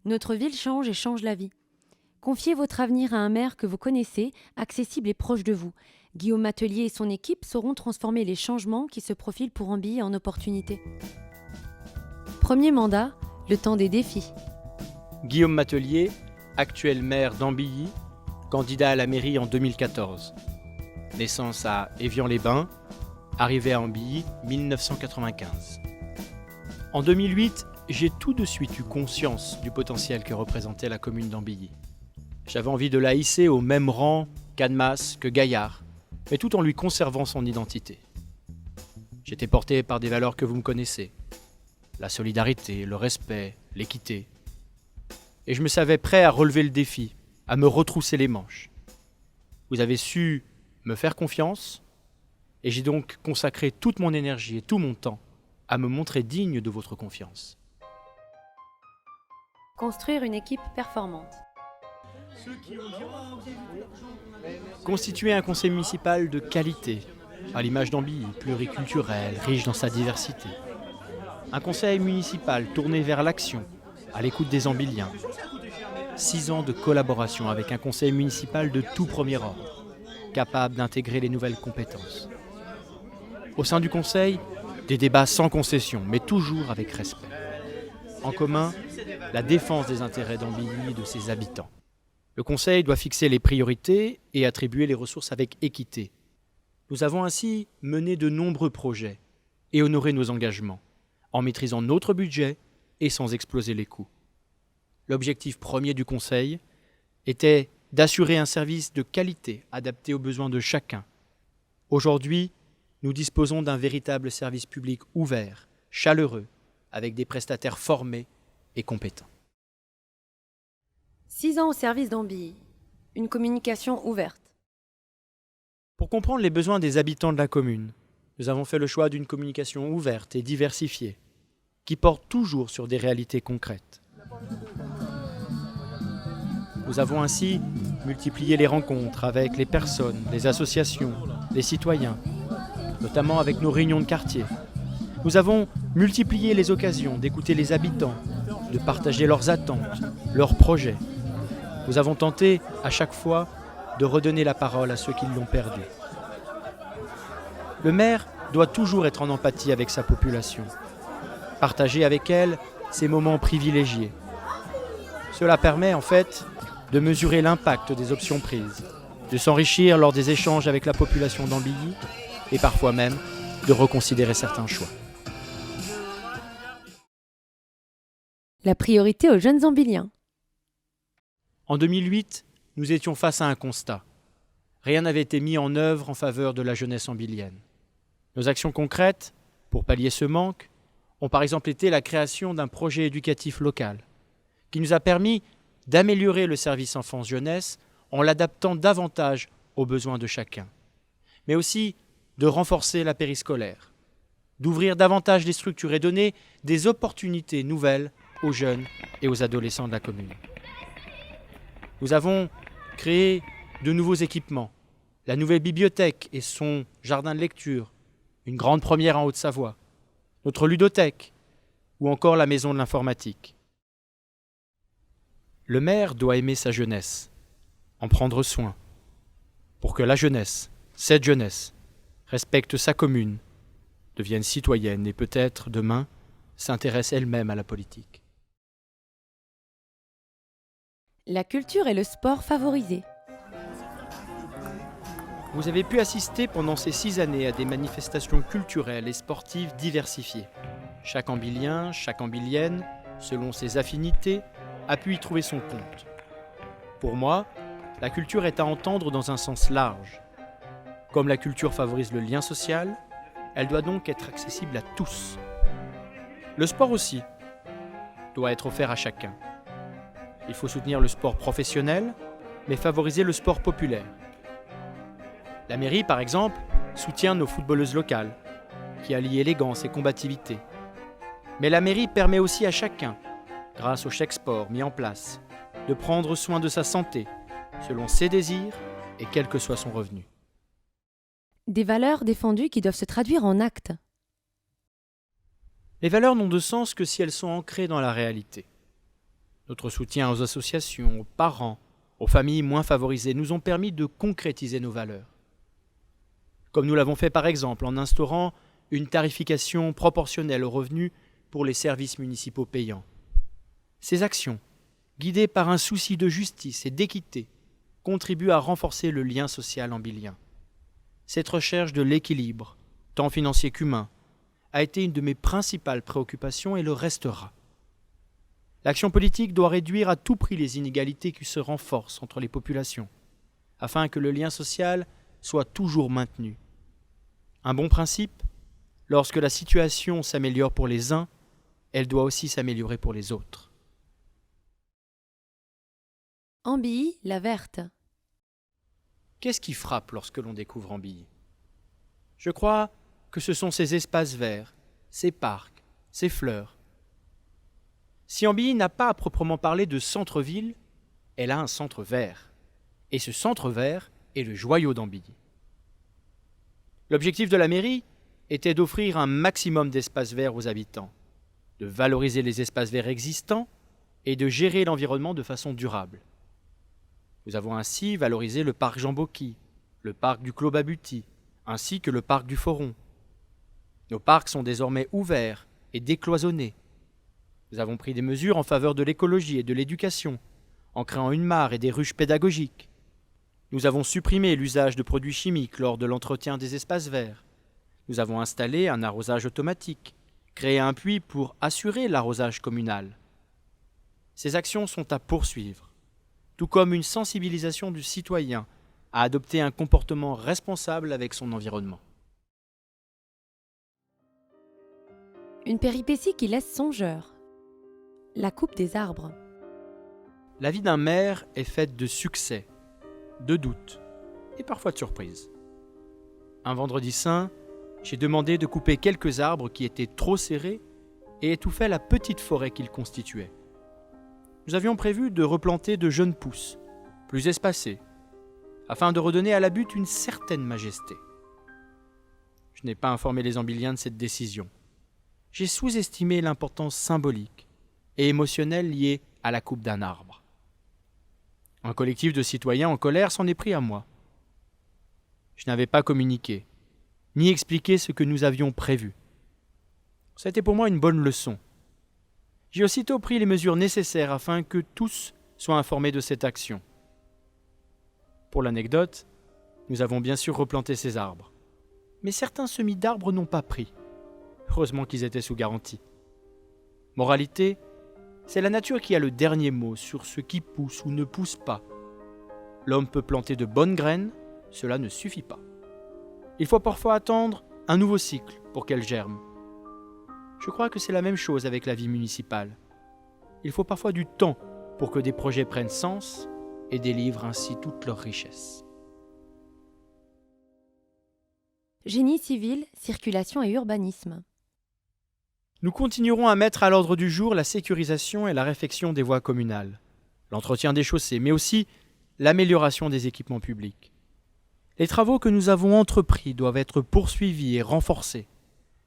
Notre ville change et change la vie. Confiez votre avenir à un maire que vous connaissez, accessible et proche de vous. Guillaume Matelier et son équipe sauront transformer les changements qui se profilent pour Ambilly en opportunités. Premier mandat, le temps des défis. Guillaume Matelier, actuel maire d'Ambilly, candidat à la mairie en 2014. Naissance à Évian-les-Bains, arrivé à Ambilly 1995. En 2008, j'ai tout de suite eu conscience du potentiel que représentait la commune d'Ambilly. J'avais envie de la hisser au même rang qu'Annemasse, que Gaillard, mais tout en lui conservant son identité. J'étais porté par des valeurs que vous me connaissez. La solidarité, le respect, l'équité. Et je me savais prêt à relever le défi, à me retrousser les manches. Vous avez su me faire confiance, et j'ai donc consacré toute mon énergie et tout mon temps à me montrer digne de votre confiance. Construire une équipe performante. Constituer un conseil municipal de qualité, à l'image d'Ambilly, pluriculturel, riche dans sa diversité. Un conseil municipal tourné vers l'action, à l'écoute des Ambilliens. 6 ans de collaboration avec un conseil municipal de tout premier ordre, capable d'intégrer les nouvelles compétences. Au sein du conseil, des débats sans concession, mais toujours avec respect. En commun, la défense des intérêts d'Ambilly et de ses habitants. Le conseil doit fixer les priorités et attribuer les ressources avec équité. Nous avons ainsi mené de nombreux projets et honoré nos engagements, en maîtrisant notre budget et sans exploser les coûts. L'objectif premier du conseil était d'assurer un service de qualité adapté aux besoins de chacun. Aujourd'hui, nous disposons d'un véritable service public ouvert, chaleureux, avec des prestataires formés et compétents. 6 ans au service d'Ambilly. Une communication ouverte. Pour comprendre les besoins des habitants de la commune, nous avons fait le choix d'une communication ouverte et diversifiée, qui porte toujours sur des réalités concrètes. Nous avons ainsi multiplié les rencontres avec les personnes, les associations, les citoyens, notamment avec nos réunions de quartier. Nous avons multiplié les occasions d'écouter les habitants, de partager leurs attentes, leurs projets. Nous avons tenté, à chaque fois, de redonner la parole à ceux qui l'ont perdue. Le maire doit toujours être en empathie avec sa population, partager avec elle ces moments privilégiés. Cela permet en fait de mesurer l'impact des options prises, de s'enrichir lors des échanges avec la population d'Ambilly et parfois même de reconsidérer certains choix. La priorité aux jeunes Ambilliens. En 2008, nous étions face à un constat. Rien n'avait été mis en œuvre en faveur de la jeunesse ambillienne. Nos actions concrètes, pour pallier ce manque, ont par exemple été la création d'un projet éducatif local, qui nous a permis d'améliorer le service enfance-jeunesse en l'adaptant davantage aux besoins de chacun, mais aussi de renforcer la périscolaire, d'ouvrir davantage les structures et donner des opportunités nouvelles aux jeunes et aux adolescents de la commune. Nous avons créé de nouveaux équipements, la nouvelle bibliothèque et son jardin de lecture, une grande première en Haute-Savoie, notre ludothèque ou encore la maison de l'informatique. Le maire doit aimer sa jeunesse, en prendre soin, pour que la jeunesse, cette jeunesse, respecte sa commune, devienne citoyenne et peut-être, demain, s'intéresse elle-même à la politique. La culture et le sport favorisés. Vous avez pu assister pendant ces 6 années à des manifestations culturelles et sportives diversifiées. Chaque Ambillien, chaque Ambillienne, selon ses affinités, a pu y trouver son compte. Pour moi, la culture est à entendre dans un sens large. Comme la culture favorise le lien social, elle doit donc être accessible à tous. Le sport aussi doit être offert à chacun. Il faut soutenir le sport professionnel, mais favoriser le sport populaire. La mairie, par exemple, soutient nos footballeuses locales, qui allient élégance et combativité. Mais la mairie permet aussi à chacun, grâce au chèque sport mis en place, de prendre soin de sa santé, selon ses désirs et quel que soit son revenu. Des valeurs défendues qui doivent se traduire en actes. Les valeurs n'ont de sens que si elles sont ancrées dans la réalité. Notre soutien aux associations, aux parents, aux familles moins favorisées nous ont permis de concrétiser nos valeurs. Comme nous l'avons fait par exemple en instaurant une tarification proportionnelle aux revenus pour les services municipaux payants. Ces actions, guidées par un souci de justice et d'équité, contribuent à renforcer le lien social ambilien. Cette recherche de l'équilibre, tant financier qu'humain, a été une de mes principales préoccupations et le restera. L'action politique doit réduire à tout prix les inégalités qui se renforcent entre les populations, afin que le lien social soit toujours maintenu. Un bon principe, lorsque la situation s'améliore pour les uns, elle doit aussi s'améliorer pour les autres. Ambilly, la verte. Qu'est-ce qui frappe lorsque l'on découvre Ambilly ? Je crois que ce sont ces espaces verts, ces parcs, ces fleurs. Si Ambilly n'a pas à proprement parler de centre-ville, elle a un centre vert. Et ce centre vert est le joyau d'Ambilly. L'objectif de la mairie était d'offrir un maximum d'espaces verts aux habitants, de valoriser les espaces verts existants et de gérer l'environnement de façon durable. Nous avons ainsi valorisé le parc Jean Bocky, le parc du Clos Babuty, ainsi que le parc du Foron. Nos parcs sont désormais ouverts et décloisonnés. Nous avons pris des mesures en faveur de l'écologie et de l'éducation, en créant une mare et des ruches pédagogiques. Nous avons supprimé l'usage de produits chimiques lors de l'entretien des espaces verts. Nous avons installé un arrosage automatique, créé un puits pour assurer l'arrosage communal. Ces actions sont à poursuivre, tout comme une sensibilisation du citoyen à adopter un comportement responsable avec son environnement. Une péripétie qui laisse songeur. La coupe des arbres. La vie d'un maire est faite de succès, de doutes et parfois de surprises. Un vendredi saint, j'ai demandé de couper quelques arbres qui étaient trop serrés et étouffaient la petite forêt qu'ils constituaient. Nous avions prévu de replanter de jeunes pousses, plus espacées, afin de redonner à la butte une certaine majesté. Je n'ai pas informé les Ambilliens de cette décision. J'ai sous-estimé l'importance symbolique et émotionnelle liée à la coupe d'un arbre. Un collectif de citoyens en colère s'en est pris à moi. Je n'avais pas communiqué, ni expliqué ce que nous avions prévu. C'était pour moi une bonne leçon. J'ai aussitôt pris les mesures nécessaires afin que tous soient informés de cette action. Pour l'anecdote, nous avons bien sûr replanté ces arbres. Mais certains semis d'arbres n'ont pas pris. Heureusement qu'ils étaient sous garantie. Moralité, c'est la nature qui a le dernier mot sur ce qui pousse ou ne pousse pas. L'homme peut planter de bonnes graines, cela ne suffit pas. Il faut parfois attendre un nouveau cycle pour qu'elles germent. Je crois que c'est la même chose avec la vie municipale. Il faut parfois du temps pour que des projets prennent sens et délivrent ainsi toute leur richesse. Génie civil, circulation et urbanisme. Nous continuerons à mettre à l'ordre du jour la sécurisation et la réfection des voies communales, l'entretien des chaussées, mais aussi l'amélioration des équipements publics. Les travaux que nous avons entrepris doivent être poursuivis et renforcés,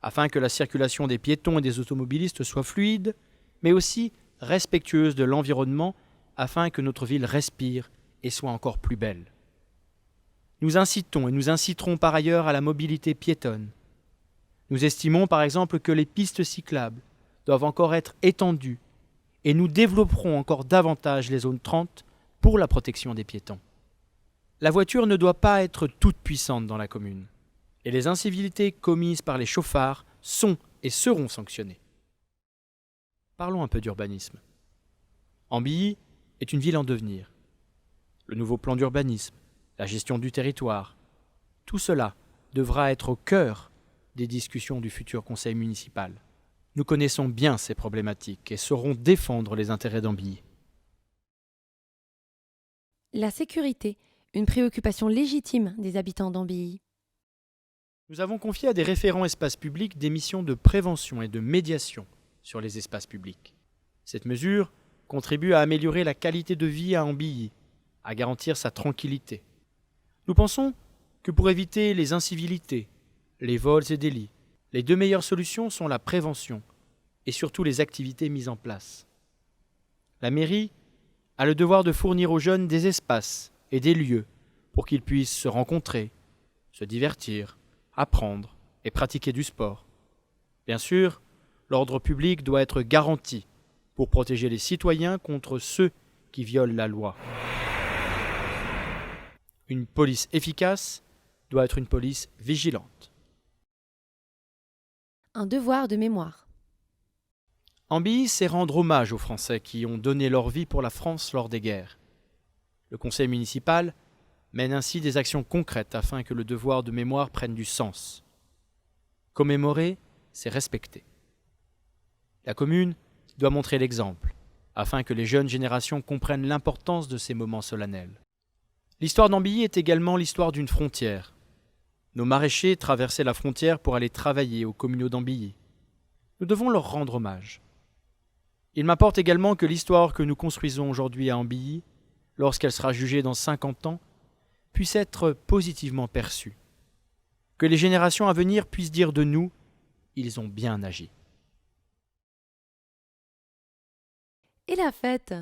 afin que la circulation des piétons et des automobilistes soit fluide, mais aussi respectueuse de l'environnement, afin que notre ville respire et soit encore plus belle. Nous incitons et nous inciterons par ailleurs à la mobilité piétonne. Nous estimons par exemple que les pistes cyclables doivent encore être étendues et nous développerons encore davantage les zones 30 pour la protection des piétons. La voiture ne doit pas être toute puissante dans la commune et les incivilités commises par les chauffards sont et seront sanctionnées. Parlons un peu d'urbanisme. Ambilly est une ville en devenir. Le nouveau plan d'urbanisme, la gestion du territoire, tout cela devra être au cœur des discussions du futur conseil municipal. Nous connaissons bien ces problématiques et saurons défendre les intérêts d'Ambilly. La sécurité, une préoccupation légitime des habitants d'Ambilly. Nous avons confié à des référents espaces publics des missions de prévention et de médiation sur les espaces publics. Cette mesure contribue à améliorer la qualité de vie à Ambilly, à garantir sa tranquillité. Nous pensons que pour éviter les incivilités, les vols et délits, les deux meilleures solutions sont la prévention et surtout les activités mises en place. La mairie a le devoir de fournir aux jeunes des espaces et des lieux pour qu'ils puissent se rencontrer, se divertir, apprendre et pratiquer du sport. Bien sûr, l'ordre public doit être garanti pour protéger les citoyens contre ceux qui violent la loi. Une police efficace doit être une police vigilante. Un devoir de mémoire. Ambilly, c'est rendre hommage aux Français qui ont donné leur vie pour la France lors des guerres. Le conseil municipal mène ainsi des actions concrètes afin que le devoir de mémoire prenne du sens. Commémorer, c'est respecter. La commune doit montrer l'exemple, afin que les jeunes générations comprennent l'importance de ces moments solennels. L'histoire d'Ambilly est également l'histoire d'une frontière. Nos maraîchers traversaient la frontière pour aller travailler aux communaux d'Ambilly. Nous devons leur rendre hommage. Il m'importe également que l'histoire que nous construisons aujourd'hui à Ambilly, lorsqu'elle sera jugée dans 50 ans, puisse être positivement perçue. Que les générations à venir puissent dire de nous « ils ont bien agi ». Et la fête?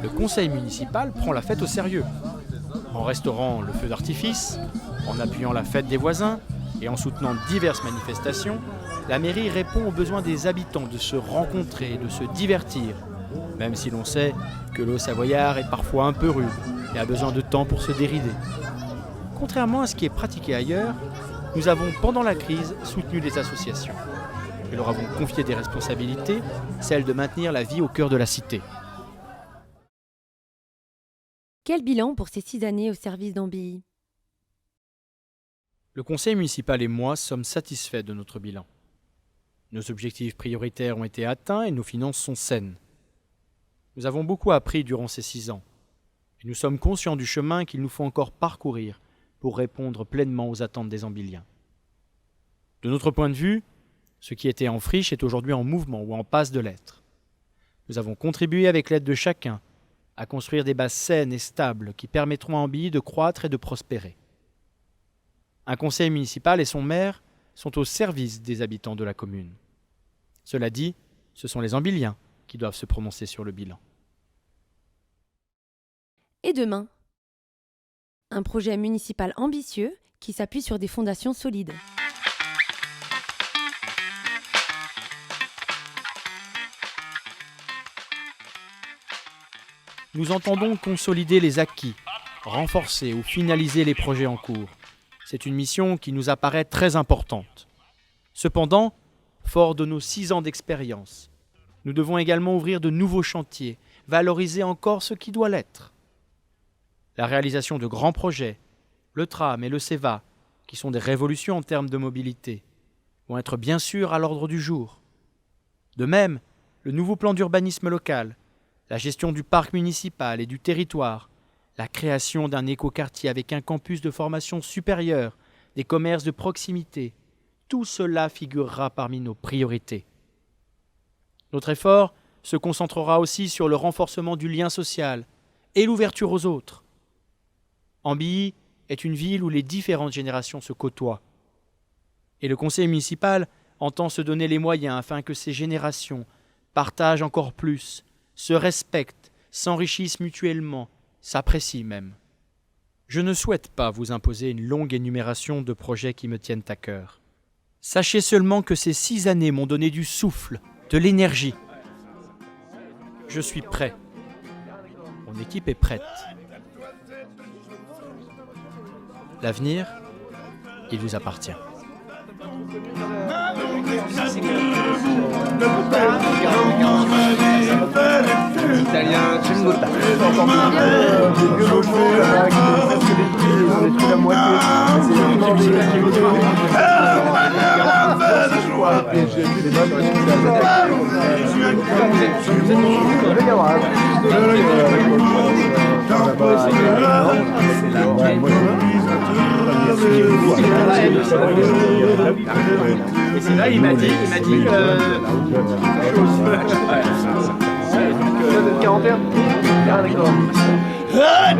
Le conseil municipal prend la fête au sérieux. En restaurant le feu d'artifice, en appuyant la fête des voisins et en soutenant diverses manifestations, la mairie répond aux besoins des habitants de se rencontrer et de se divertir, même si l'on sait que le Haut-Savoyard est parfois un peu rude et a besoin de temps pour se dérider. Contrairement à ce qui est pratiqué ailleurs, nous avons, pendant la crise, soutenu les associations. Et leur avons confié des responsabilités, celle de maintenir la vie au cœur de la cité. Quel bilan pour ces 6 années au service d'Ambilly? Le conseil municipal et moi sommes satisfaits de notre bilan. Nos objectifs prioritaires ont été atteints et nos finances sont saines. Nous avons beaucoup appris durant ces 6 ans. Et nous sommes conscients du chemin qu'il nous faut encore parcourir pour répondre pleinement aux attentes des Ambilliens. De notre point de vue, ce qui était en friche est aujourd'hui en mouvement ou en passe de l'être. Nous avons contribué avec l'aide de chacun à construire des bases saines et stables qui permettront à Ambilly de croître et de prospérer. Un conseil municipal et son maire sont au service des habitants de la commune. Cela dit, ce sont les Ambilliens qui doivent se prononcer sur le bilan. Et demain? Un projet municipal ambitieux qui s'appuie sur des fondations solides. Nous entendons consolider les acquis, renforcer ou finaliser les projets en cours. C'est une mission qui nous apparaît très importante. Cependant, fort de nos 6 ans d'expérience, nous devons également ouvrir de nouveaux chantiers, valoriser encore ce qui doit l'être. La réalisation de grands projets, le tram et le CEVA, qui sont des révolutions en termes de mobilité, vont être bien sûr à l'ordre du jour. De même, le nouveau plan d'urbanisme local, la gestion du parc municipal et du territoire, la création d'un écoquartier avec un campus de formation supérieure, des commerces de proximité, tout cela figurera parmi nos priorités. Notre effort se concentrera aussi sur le renforcement du lien social et l'ouverture aux autres. Ambilly est une ville où les différentes générations se côtoient. Et le conseil municipal entend se donner les moyens afin que ces générations partagent encore plus, se respectent, s'enrichissent mutuellement, s'apprécient même. Je ne souhaite pas vous imposer une longue énumération de projets qui me tiennent à cœur. Sachez seulement que ces 6 années m'ont donné du souffle, de l'énergie. Je suis prêt. Mon équipe est prête. L'avenir, il vous appartient. Italien, c'è molta. On est plus la moitié. Et c'est là, il m'a dit donc 41. Ah d'accord. Ah,